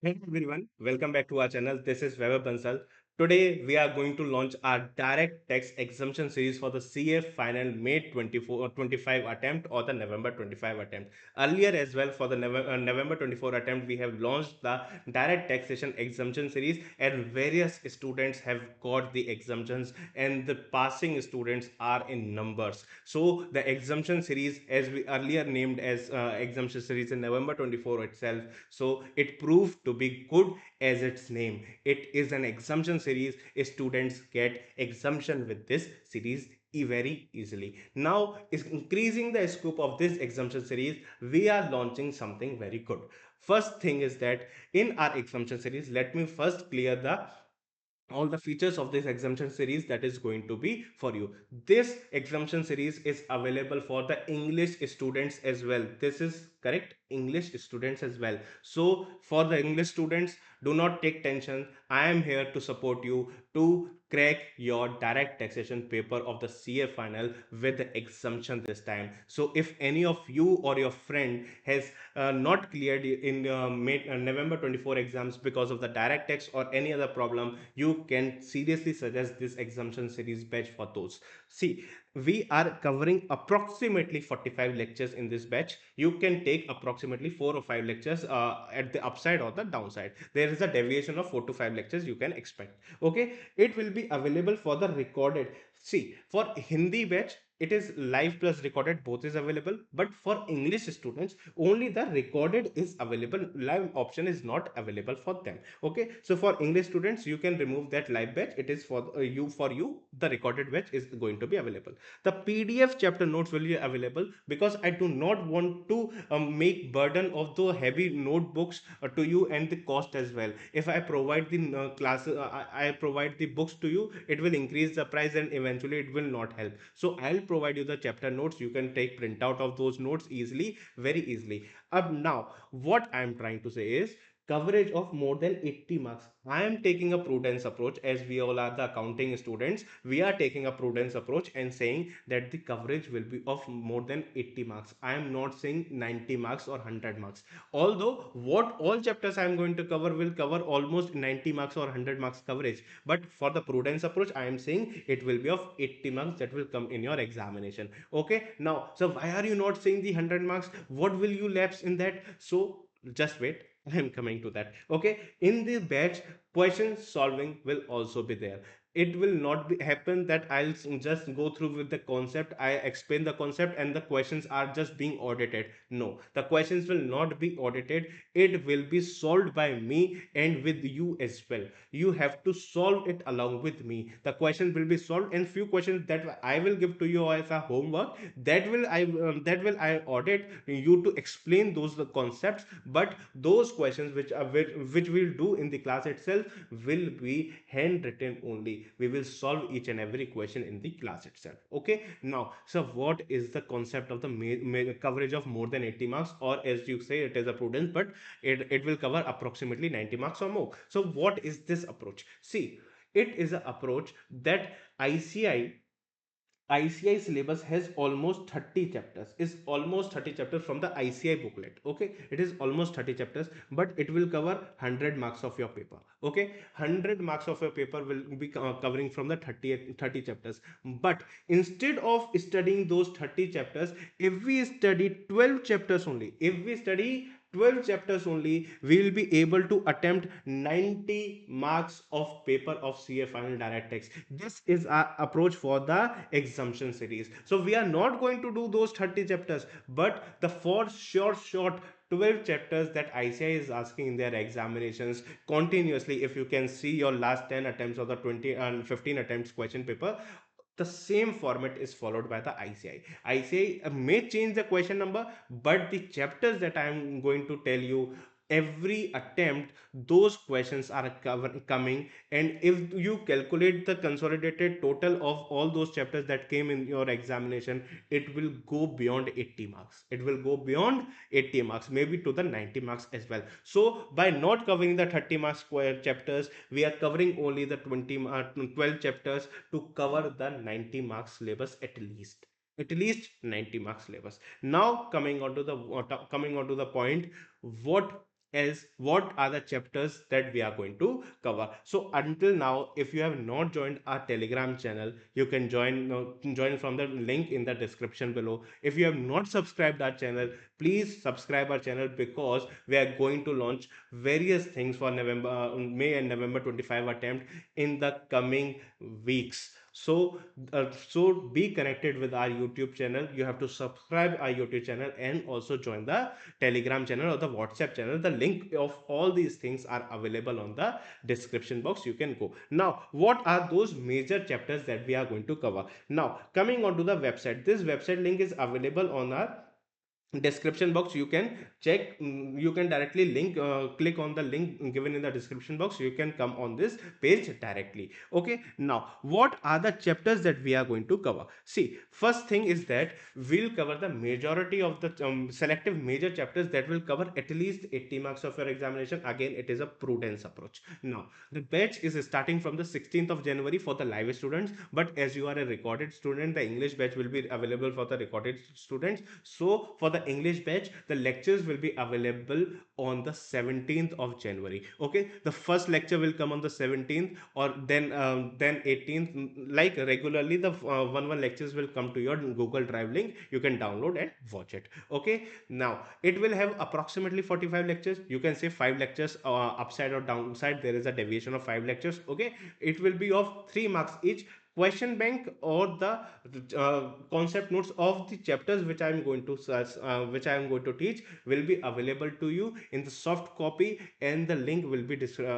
Hey everyone, welcome back to our channel. This is Weber Bansal. Today we are going to launch our direct text exemption series for the CA final May 24 25 attempt or the November 25 attempt. Earlier as well for the November 24 attempt we have launched the direct taxation exemption series and various students have got the exemptions and the passing students are in numbers. So the exemption series as we earlier named as exemption series in November 24 itself, so it proved to be good as its name. It is an exemption series. Students get exemption with this series very easily. Now, is increasing the scope of this exemption series, we are launching something very good. First thing is that in our exemption series, let me first clear the all the features of this exemption series that is going to be for you. This exemption series is available for the English students as well. This is correct, English students as well. So for the English students, do not take tension. I am here to support you to crack your direct taxation paper of the CA final with the exemption this time. So if any of you or your friend has not cleared in November 24 exams because of the direct tax or any other problem, you can seriously suggest this exemption series batch for those. See, we are covering approximately 45 lectures in this batch. You can take approximately 4 or 5 lectures at the upside or the downside. There is a deviation of 4 to 5 lectures you can expect. Okay, it will be available for the recorded. See, for Hindi batch, it is live plus recorded, both is available. But for English students, only the recorded is available. Live option is not available for them. Okay, so for English students, you can remove that live batch. It is for you. The recorded batch is going to be available. The PDF chapter notes will be available because I do not want to make burden of the heavy notebooks to you and the cost as well. If I provide the I provide the books to you, it will increase the price and eventually it will not help. So I'll provide you the chapter notes. You can take printout of those notes easily, very easily. Now, what I'm trying to say is coverage of more than 80 marks. I am taking a prudence approach, as we all are the accounting students. We are taking a prudence approach and saying that the coverage will be of more than 80 marks. I am not saying 90 marks or 100 marks. Although what all chapters I am going to cover will cover almost 90 marks or 100 marks coverage. But for the prudence approach, I am saying it will be of 80 marks that will come in your examination. Okay. Now, so why are you not saying the 100 marks? What will you lapse in that? So just wait. I'm coming to that. Okay, in the batch, question solving will also be there. It will not be happen that I'll just go through with the concept, I explain the concept and the questions are just being audited. No, the questions will not be audited. It will be solved by me and with you as well. You have to solve it along with me. The question will be solved and few questions that I will give to you as a homework, that will I audit you to explain those the concepts. But those questions which we'll do in the class itself will be handwritten only. We will solve each and every question in the class itself. Okay, now, so what is the concept of the coverage of more than 80 marks, or as you say, it is a prudence, but it will cover approximately 90 marks or more. So what is this approach? See, it is an approach that ICI syllabus has almost 30 chapters, is almost 30 chapters from the ICI booklet. Okay, it is almost 30 chapters, but it will cover 100 marks of your paper. Okay, 100 marks of your paper will be covering from the 30 chapters. But instead of studying those 30 chapters, if we study 12 chapters only, if we study 12 chapters only, we will be able to attempt 90 marks of paper of CA final direct text. This is our approach for the exemption series. So we are not going to do those 30 chapters, but the for short 12 chapters that ICI is asking in their examinations continuously. If you can see your last 10 attempts or the 20 and 15 attempts question paper, the same format is followed by the ICI. ICI may change the question number, but the chapters that I am going to tell you, every attempt, those questions are coming. And if you calculate the consolidated total of all those chapters that came in your examination, it will go beyond 80 marks. It will go beyond 80 marks, maybe to the 90 marks as well. So by not covering the 30 mark square chapters, we are covering only the 12 chapters to cover the 90 marks syllabus at least 90 marks syllabus. Now coming on to the point, what as what are the chapters that we are going to cover. So until now, if you have not joined our Telegram channel, you can join from the link in the description below. If you have not subscribed our channel, please subscribe our channel, because we are going to launch various things for May and November 25 attempt in the coming weeks. So be connected with our YouTube channel. You have to subscribe our YouTube channel and also join the Telegram channel or the WhatsApp channel. The link of all these things are available on the description box. You can go. Now, what are those major chapters that we are going to cover? Now, coming on to the website, this website link is available on our description box. You can check, you can directly click on the link given in the description box. You can come on this page directly. Okay, now what are the chapters that we are going to cover? See, first thing is that we'll cover the majority of the selective major chapters that will cover at least 80 marks of your examination. Again, it is a prudence approach. Now, the batch is starting from the 16th of January for the live students, but as you are a recorded student, the English batch will be available for the recorded students. So for the English batch, the lectures will be available on the 17th of January. Okay, the first lecture will come on the 17th, or then 18th. Like regularly, the one lectures will come to your Google Drive link. You can download and watch it. Okay, now it will have approximately 45 lectures. You can say 5 lectures upside or downside. There is a deviation of 5 lectures. Okay, it will be of 3 marks each. Question bank or the concept notes of the chapters which I am going to teach will be available to you in the soft copy, and the link will be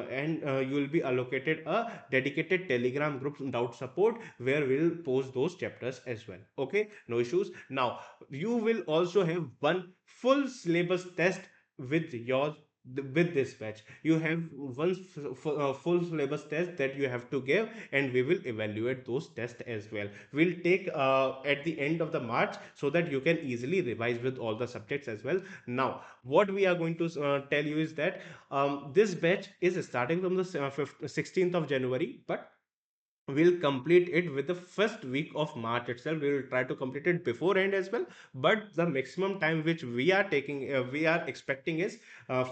and you will be allocated a dedicated Telegram group doubt support, where we'll post those chapters as well. Okay, no issues. Now you will also have one full syllabus test with your with this batch. You have one full syllabus test that you have to give, and we will evaluate those tests as well. We'll take at the end of the March, so that you can easily revise with all the subjects as well. Now what we are going to tell you is that this batch is starting from the 16th of January, but we'll complete it with the first week of March itself. We will try to complete it beforehand as well, but the maximum time which we are expecting is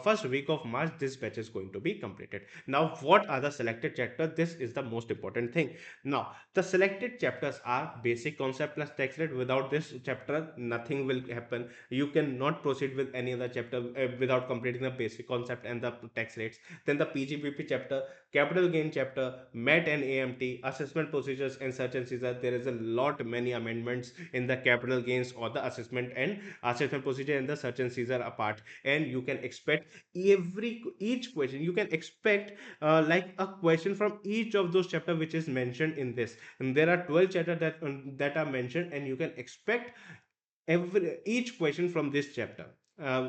first week of March. This batch is going to be completed. Now, what are the selected chapters? This is the most important thing. Now, the selected chapters are basic concept plus tax rate. Without this chapter, nothing will happen. You cannot proceed with any other chapter without completing the basic concept and the tax rates. Then the PGBP chapter, capital gain chapter, MET and AMT, assessment procedures, and search and seizure. There is a lot many amendments in the capital gains or the assessment procedure and the search and seizure apart. And you can expect each question. You can expect like a question from each of those chapter which is mentioned in this. And there are 12 chapters that are mentioned, and you can expect every each question from this chapter.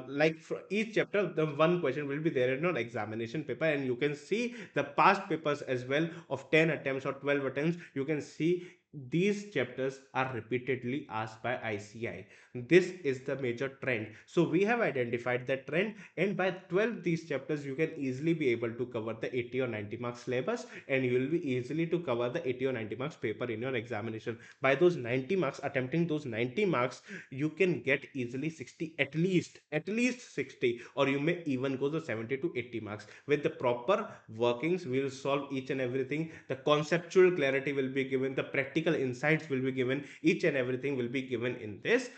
Like for each chapter, the one question will be there in an examination paper, and you can see the past papers as well of 10 attempts or 12 attempts. You can see these chapters are repeatedly asked by ICI. This is the major trend. So we have identified that trend, and by 12 these chapters, you can easily be able to cover the 80 or 90 marks syllabus, and you will be easily to cover the 80 or 90 marks paper in your examination. By those 90 marks, attempting those 90 marks, you can get easily 60, at least 60, or you may even go to 70 to 80 marks. With the proper workings, we will solve each and everything. The conceptual clarity will be given, the practical insights will be given, each and everything will be given in this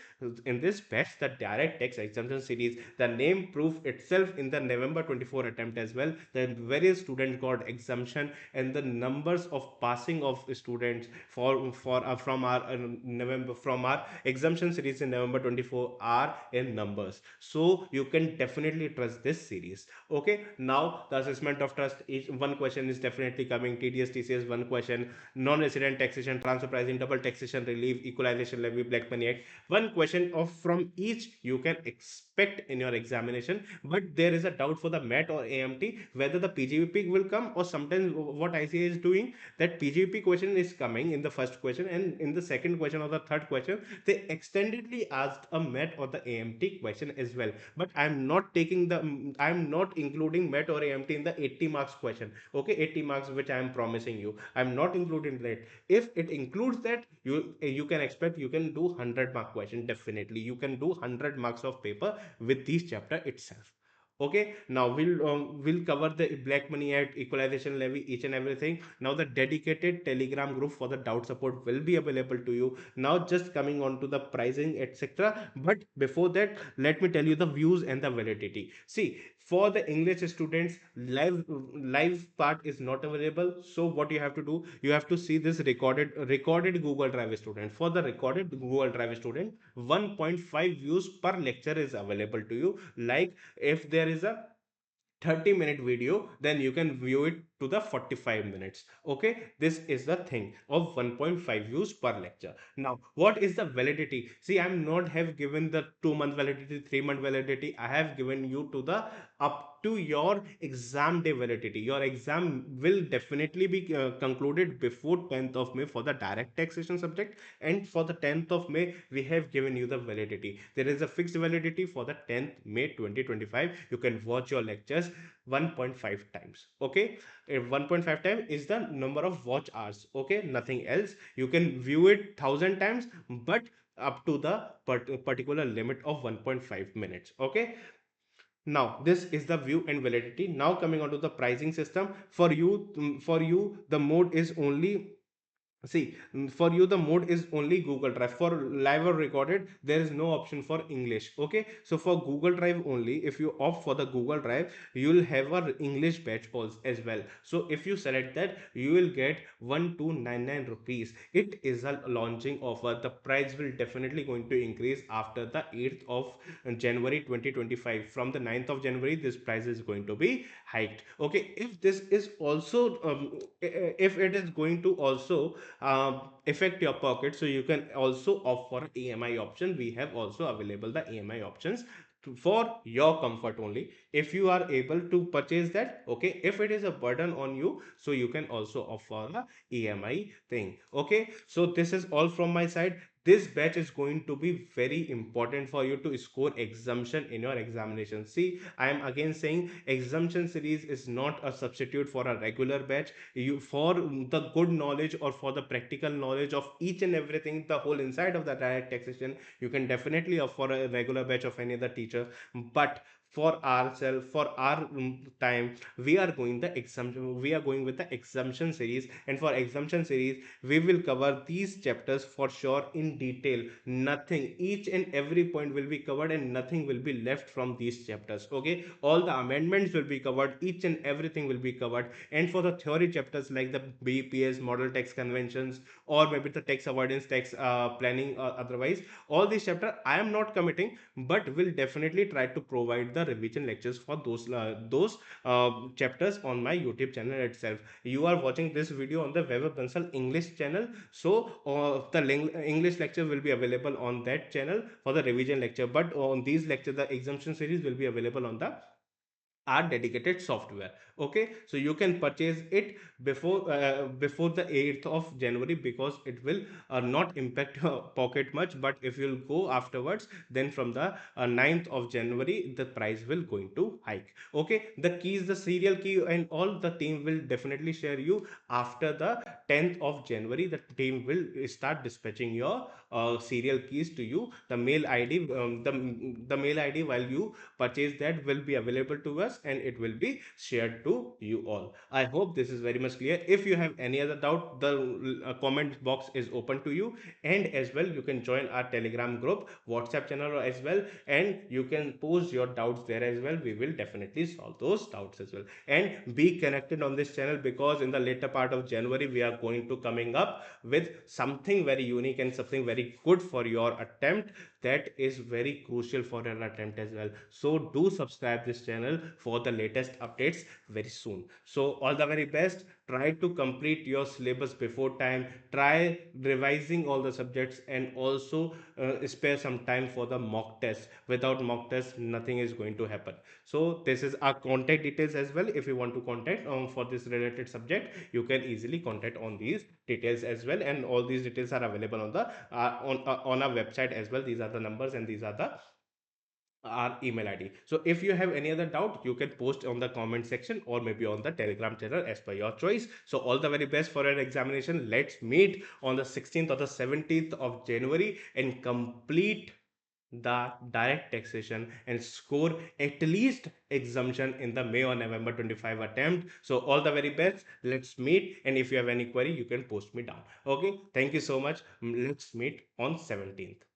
batch, the direct text exemption series. The name proof itself in the November 24 attempt as well. The various students got exemption, and the numbers of passing of students for from our November from our exemption series in November 24 are in numbers. So you can definitely trust this series. Okay, now the assessment of trust is one question is definitely coming. TDS TCS one question, non-resident taxation, transfer pricing, double taxation relief, equalization levy, black money act. One question of from each you can expect in your examination. But there is a doubt for the MET or AMT whether the PGBP will come, or sometimes what ICA is doing, that PGP question is coming in the first question, and in the second question or the third question they extendedly asked a MET or the AMT question as well. But I'm not including MET or AMT in the 80 marks question. Okay, 80 marks which I am promising you, I'm not including that. If it includes that, you can expect you can do 100 mark question. Definitely you can do 100 marks of paper with this chapter itself. Okay, now we'll cover the Black Money Act, Equalization Levy, each and everything. Now the dedicated Telegram group for the doubt support will be available to you. Now just coming on to the pricing, etc. But before that, let me tell you the views and the validity. See, for the English students, live part is not available. So what you have to do, you have to see this recorded Google Drive student. For the recorded Google Drive student, 1.5 views per lecture is available to you. Like if there is a 30-minute video, then you can view it to the 45 minutes. Okay, this is the thing of 1.5 views per lecture. Now what is the validity? See, I'm not have given the 2-month validity, 3-month validity. I have given you to the up to your exam day validity. Your exam will definitely be concluded before 10th of May for the direct taxation subject, and for the 10th of May we have given you the validity. There is a fixed validity for the 10th May 2025. You can watch your lectures 1.5 times. Okay, 1.5 times is the number of watch hours. Okay, nothing else. You can view it 1,000 times, but up to the particular limit of 1.5 minutes. Okay, now this is the view and validity. Now coming on to the pricing system for you. For you the mode is only, see, for you the mode is only Google Drive. For live or recorded, there is no option for English. Okay, so for Google Drive only, if you opt for the Google Drive, you will have a English batch also as well. So if you select that, you will get 1299 rupees. It is a launching offer. The price will definitely going to increase after the 8th of January 2025. From the 9th of January, this price is going to be hiked. Okay, if this is also if it is going to also affect your pocket, so you can also opt for EMI option. We have also available the EMI options for your comfort only. If you are able to purchase that, okay. If it is a burden on you, so you can also offer the EMI thing. Okay, so this is all from my side. This batch is going to be very important for you to score exemption in your examination. See, I am again saying exemption series is not a substitute for a regular batch. You, for the good knowledge or for the practical knowledge of each and everything, the whole inside of the direct taxation, you can definitely offer a regular batch of any other teacher. But for ourselves, for our time, we are going the exemption, we are going with the exemption series. And for exemption series, we will cover these chapters for sure in detail. Nothing, each and every point will be covered, and nothing will be left from these chapters. Okay, all the amendments will be covered, each and everything will be covered. And for the theory chapters like the BPS, model tax conventions, or maybe the tax avoidance, tax planning, otherwise, all these chapter I am not committing, but will definitely try to provide the revision lectures for those chapters on my YouTube channel itself. You are watching this video on the Weber Bansal English channel, so the English lecture will be available on that channel for the revision lecture. But on these lectures, the exemption series will be available on the our dedicated software. Okay, so you can purchase it before the 8th of January, because it will not impact your pocket much. But if you'll go afterwards, then from the 9th of January, the price will going to hike. Okay, the keys, the serial key and all, the team will definitely share you after the 10th of January. The team will start dispatching your serial keys to you. The mail ID, the mail ID while you purchase that will be available to us, and it will be shared to you all. I hope this is very much clear. If you have any other doubt, the comment box is open to you. And as well, you can join our Telegram group, WhatsApp channel as well, and you can post your doubts there as well. We will definitely solve those doubts as well. And be connected on this channel, because in the later part of January, we are going to coming up with something very unique and something very good for your attempt, that is very crucial for your attempt as well. So do subscribe this channel for the latest updates very soon. So all the very best. Try to complete your syllabus before time. Try revising all the subjects, and also spare some time for the mock test. Without mock test, nothing is going to happen. So this is our contact details as well. If you want to contact for this related subject, you can easily contact on these details as well. And all these details are available on the on our website as well. These are the numbers, and these are the our email ID. So if you have any other doubt, you can post on the comment section, or maybe on the Telegram channel, as per your choice. So all the very best for your examination. Let's meet on the 16th or the 17th of January and complete the direct taxation and score at least exemption in the May or November 25 attempt. So all the very best. Let's meet. And if you have any query, you can post me down. Okay. Thank you so much. Let's meet on 17th.